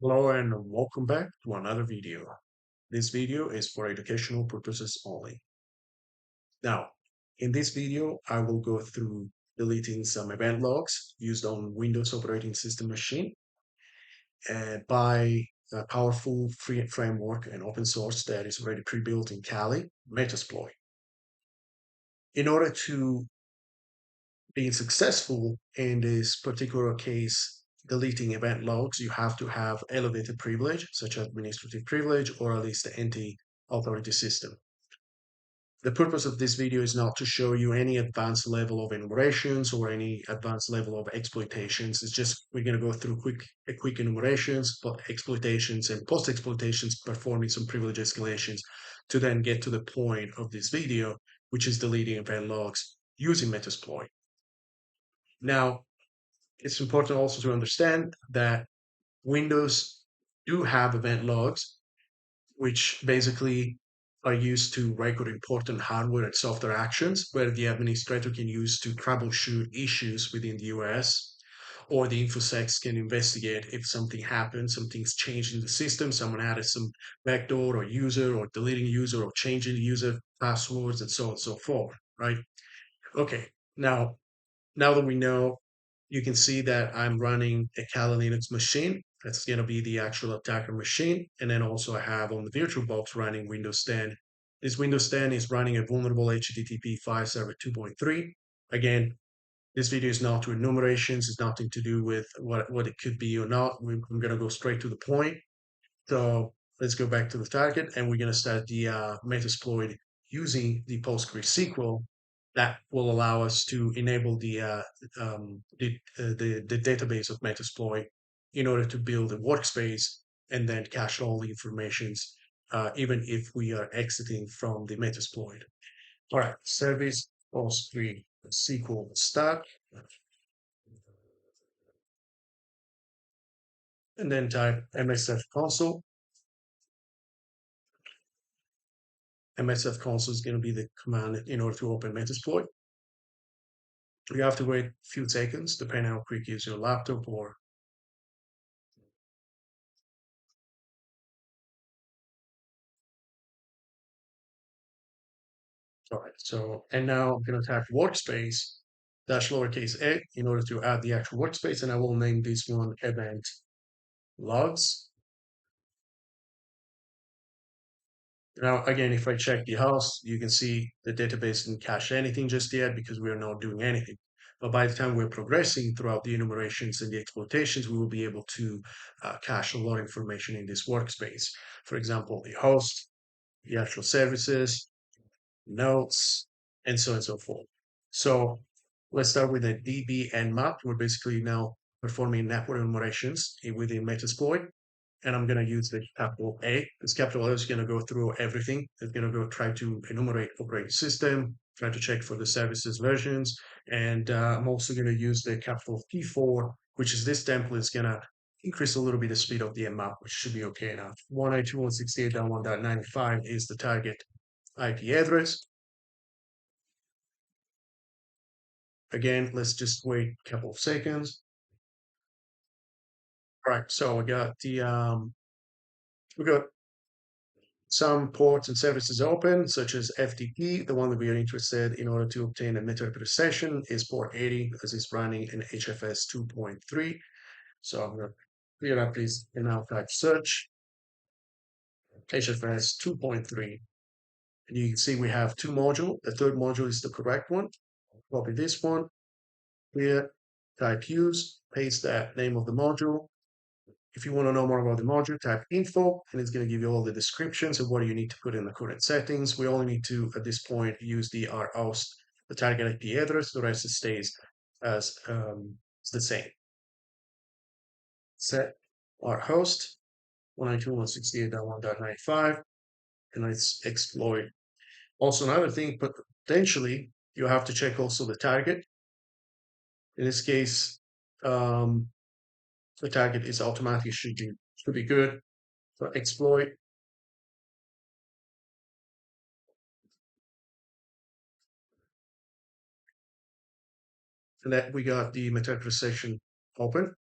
Hello and welcome back to another video. This video is for educational purposes only. Now, in this video, I will go through deleting some event logs used on Windows operating system machine by a powerful free framework and open source that is already pre-built in Kali, Metasploit. In order to be successful in this particular case, deleting event logs, you have to have elevated privilege, such as administrative privilege, or at least the anti-authority system. The purpose of this video is not to show you any advanced level of enumerations or any advanced level of exploitations. It's just we're going to go through quick enumerations, but exploitations and post-exploitations, performing some privilege escalations to then get to the point of this video, which is deleting event logs using Metasploit. Now, it's important also to understand that Windows do have event logs, which basically are used to record important hardware and software actions where the administrator can use to troubleshoot issues within the OS, or the InfoSec can investigate if something happened, something's changed in the system, someone added some backdoor or user or deleting user or changing the user passwords and so on and so forth, right? Okay, now that we know, you can see that I'm running a Kali Linux machine. That's going to be the actual attacker machine. And then also I have on the VirtualBox running Windows 10. This Windows 10 is running a vulnerable HTTP file server 2.3. Again, this video is not to enumerations. It's nothing to do with what it could be or not. I'm going to go straight to the point. So let's go back to the target, and we're going to start the Metasploit using the PostgreSQL that will allow us to enable the database of Metasploit in order to build a workspace and then cache all the informations, even if we are exiting from the Metasploit. All right, service PostgreSQL start, and then type msf console. MSF console is going to be the command in order to open Metasploit. You have to wait a few seconds, depending on how quick is your laptop or. All right, so, and now I'm going to type workspace dash lowercase a in order to add the actual workspace, and I will name this one event logs. Now, again, if I check the host, you can see the database didn't cache anything just yet because we are not doing anything. But by the time we're progressing throughout the enumerations and the exploitations, we will be able to cache a lot of information in this workspace. For example, the host, the actual services, notes, and so on and so forth. So let's start with a DB and map. We're basically now performing network enumerations within Metasploit. And I'm going to use the capital A. This capital A is going to go through everything. It's going to go try to enumerate operating system, try to check for the services versions. And I'm also going to use the capital P4, which is this template is going to increase a little bit the speed of the map, which should be okay now. 192.168.1.95 is the target IP address. Again, let's just wait a couple of seconds. All right, so we got some ports and services open, such as FTP. The one that we are interested in order to obtain a network session is port 80, as it's running in HFS 2.3. So I'm going to clear up this and now type search HFS 2.3. And you can see we have two modules. The third module is the correct one. Copy this one, clear, type use, paste that name of the module. If you want to know more about the module, type info, and it's going to give you all the descriptions of what you need to put in the current settings. We only need to, at this point, use the R host, the target IP address. The rest stays as the same. Set R host 192.168.1.95, and let's exploit. Also, another thing, but potentially you have to check also the target. In this case, the target is automatically should be good. So exploit. And that we got the meta section open.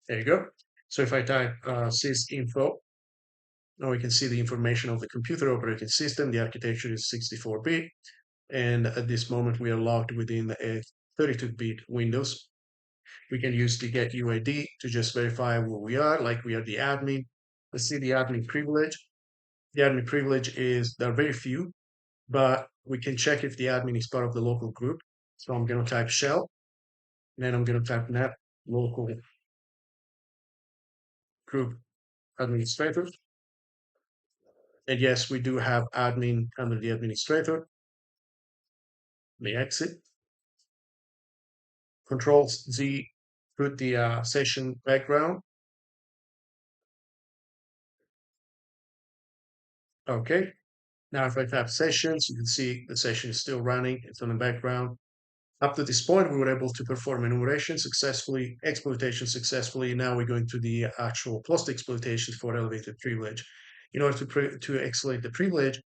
There you go. So if I type sysinfo, now we can see the information of the computer operating system. The architecture is 64-bit, and at this moment we are logged within a 32-bit Windows. We can use the get UID to just verify who we are, like we are the admin. Let's see the admin privilege. The admin privilege is, there are very few, but we can check if the admin is part of the local group. So I'm going to type shell, and then I'm going to type net local group administrator. And yes, we do have admin under the administrator. May exit. Control Z, put the session background. Okay. Now, if I tap sessions, you can see the session is still running. It's on the background. Up to this point, we were able to perform enumeration successfully, exploitation successfully. Now we're going to the actual post-exploitation for elevated privilege. In order to escalate the privilege,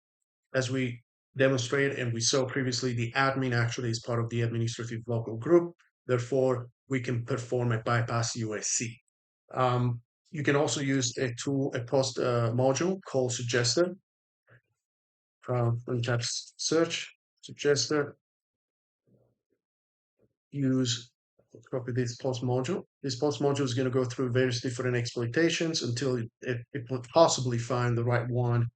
as we demonstrated and we saw previously, the admin actually is part of the administrative local group. Therefore, we can perform a bypass USC. You can also use a tool, a post module called suggester. When you type search suggester, use copy this post module. This post module is going to go through various different exploitations until it will possibly find the right one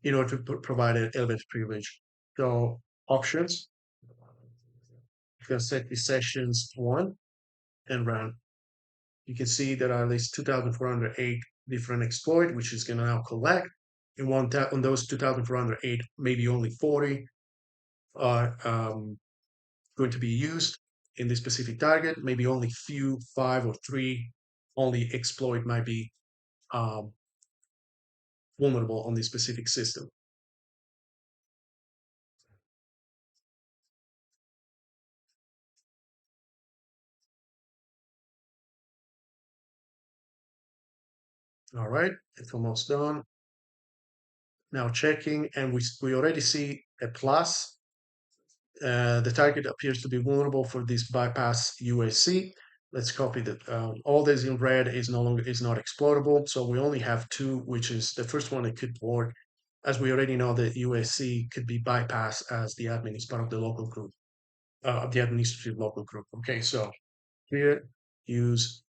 in order to provide an elevated privilege. So options, you can set the sessions 1 and run. You can see there are at least 2,408 different exploit, which is going to now collect. In on those 2,408, maybe only 40 are going to be used in this specific target. Maybe only few, 5 or 3, only exploit might be um, vulnerable on this specific system. All right, it's almost done. Now checking, and we already see a plus. The target appears to be vulnerable for this bypass UAC. Let's copy that. All this in red is no longer is not exploitable. So we only have 2, which is the first one that could work. As we already know, the UAC could be bypassed as the admin is part of the local group, the administrative local group. Okay, so here use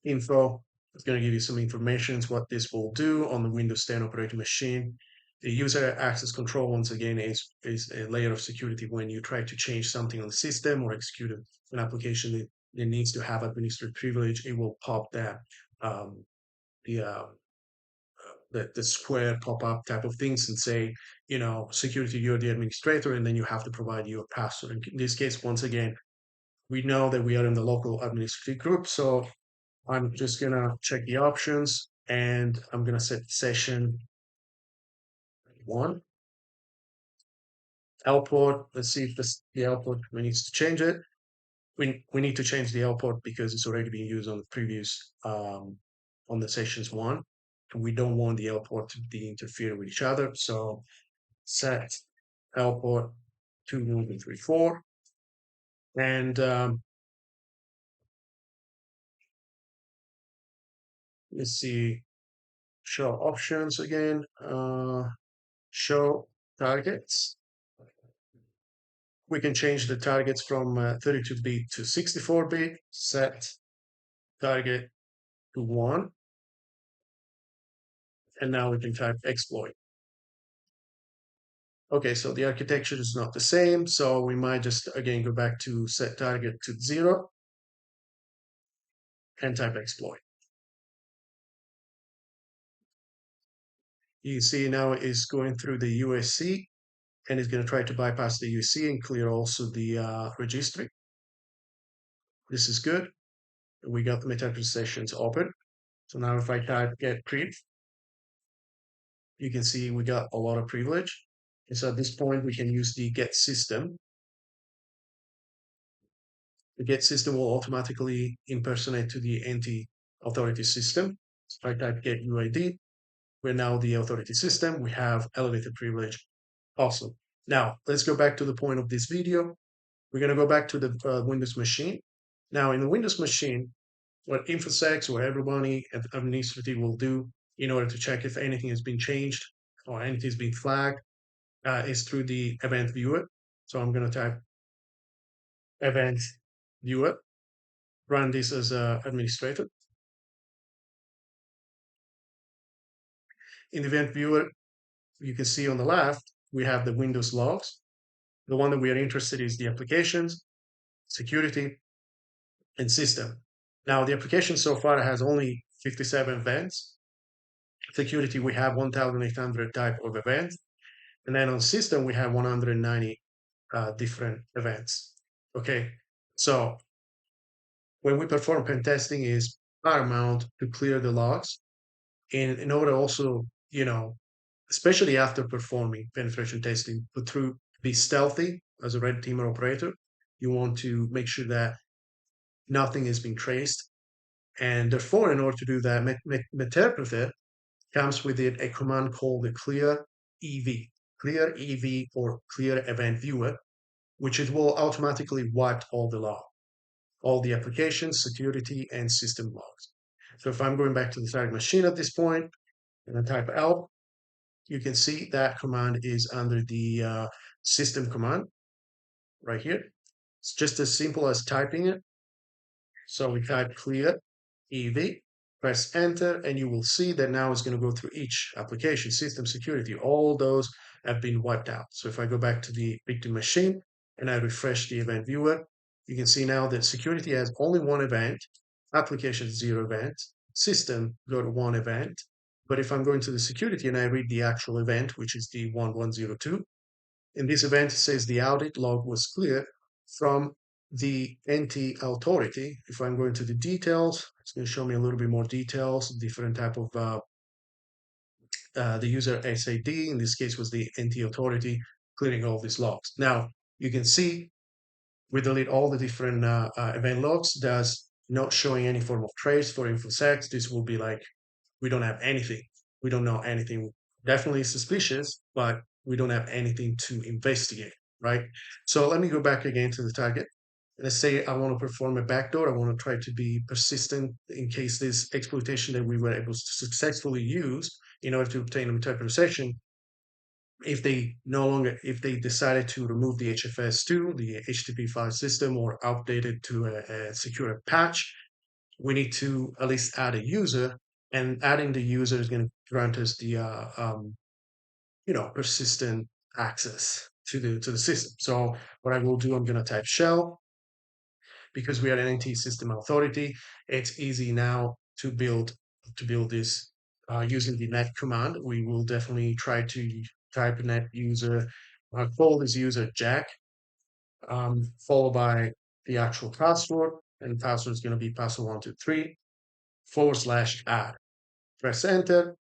info. It's going to give you some information what this will do on the Windows 10 operating machine. The user access control, once again, is a layer of security when you try to change something on the system or execute an application that needs to have administrative privilege. It will pop that um, the, uh, the square pop-up type of things and say, security, you're the administrator, and then you have to provide your password. In this case, once again, we know that we are in the local administrative group, so I'm just gonna check the options and I'm gonna set session 1. L port, let's see if the L port, we need to change it. We need to change the L port because it's already being used on the previous, on the sessions 1. And we don't want the L port to be interfering with each other. So set L port 2134. And let's see, show options again, show targets. We can change the targets from 32-bit to 64-bit, set target to 1, and now we can type exploit. Okay, so the architecture is not the same, so we might just again go back to set target to 0 and type exploit. You see now it's going through the USC and it's going to try to bypass the USC and clear also the registry. This is good. We got the Metasploit sessions open. So now if I type get priv, you can see we got a lot of privilege. And so at this point, we can use the get system. The get system will automatically impersonate to the anti-authority system. So if I type get UID, we're now the authority system. We have elevated privilege. Awesome. Now, let's go back to the point of this video. We're going to go back to the Windows machine. Now, in the Windows machine, what InfoSec or everybody at administrative will do in order to check if anything has been changed or anything has been flagged is through the event viewer. So I'm going to type event viewer, run this as administrator. In the event viewer, you can see on the left, we have the Windows logs. The one that we are interested in is the applications, security, and system. Now, the application so far has only 57 events. Security, we have 1,800 type of events. And then on system, we have 190 different events. Okay, so when we perform pen testing, is paramount to clear the logs in order also, especially after performing penetration testing, but through be stealthy as a red teamer operator. You want to make sure that nothing is being traced. And therefore, in order to do that, Meterpreter comes with it a command called the clear EV or clear event viewer, which it will automatically wipe all the log, all the applications, security, and system logs. So if I'm going back to the target machine at this point and I type L, you can see that command is under the system command right here. It's just as simple as typing it. So we type clear EV, press enter, and you will see that now it's going to go through each application, system, security. All those have been wiped out. So if I go back to the victim machine and I refresh the event viewer, you can see now that security has only one event, application 0 event, system got one event. But if I'm going to the security and I read the actual event, which is the 1102, in this event, it says the audit log was clear from the NT authority. If I'm going to the details, it's going to show me a little bit more details, different type of the user SAD, in this case was the NT authority, clearing all these logs. Now, you can see we delete all the different event logs, thus not showing any form of trace for InfoSec. This will be like, we don't have anything. We don't know anything. Definitely suspicious, but we don't have anything to investigate, right? So let me go back again to the target. Let's say I want to perform a backdoor. I want to try to be persistent in case this exploitation that we were able to successfully use in order to obtain a interpreter session, if they decided to remove the HFS2, the HTTP file system, or update it to a secure patch, we need to at least add a user, and adding the user is going to grant us the persistent access to the system. So what I will do, I'm going to type shell because we are an NT system authority. It's easy now to build this using the net command. We will definitely try to type net user, call this user Jack, followed by the actual password, and the password is going to be password123/add. Press enter.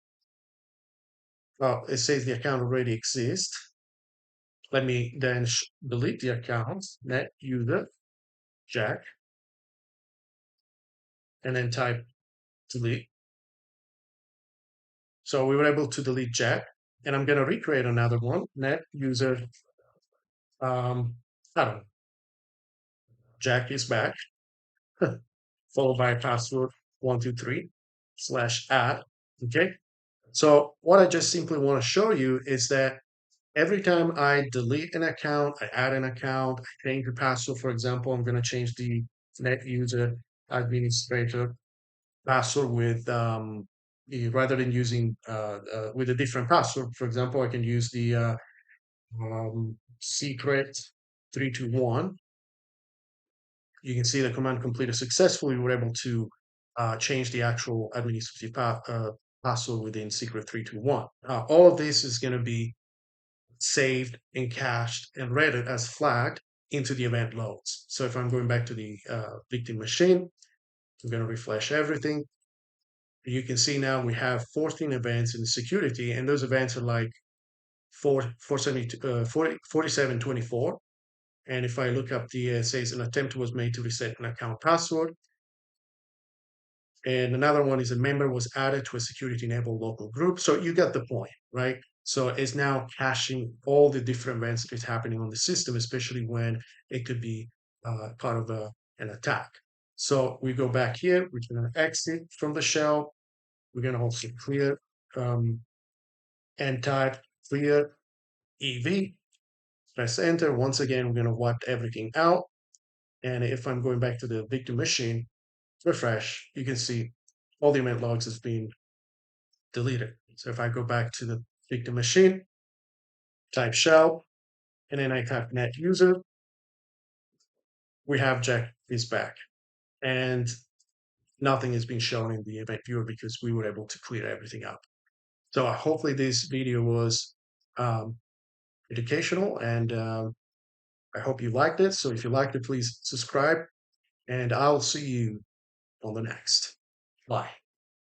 Well, it says the account already exists. Let me then delete the account, net user Jack, and then type delete. So we were able to delete Jack, and I'm going to recreate another one, net user, I don't know, Jack is back, followed by password 123/add. Okay. So what I just simply want to show you is that every time I delete an account, I add an account, I change the password. For example, I'm going to change the net user administrator password with rather than using with a different password. For example, I can use the secret 321. You can see the command completed successfully. We were able to change the actual administrative password within secret 321. All of this is going to be saved and cached and read it as flagged into the event logs. So if I'm going back to the victim machine, I'm going to refresh everything. You can see now we have 14 events in the security, and those events are like 4724. And if I look up the says an attempt was made to reset an account password, and another one is a member was added to a security enabled local group. So you get the point, right? So it's now caching all the different events that is happening on the system, especially when it could be part of an attack. So we go back here, we're going to exit from the shell. We're going to also clear and type clear EV. Press enter. Once again, we're going to wipe everything out. And if I'm going back to the victim machine, refresh, you can see all the event logs has been deleted. So if I go back to the victim machine, type shell, and then I type net user, we have Jack is back. And nothing has been shown in the event viewer because we were able to clear everything up. So hopefully this video was um, educational, and I hope you liked it. So if you liked it, please subscribe, and I'll see you on the next. Bye.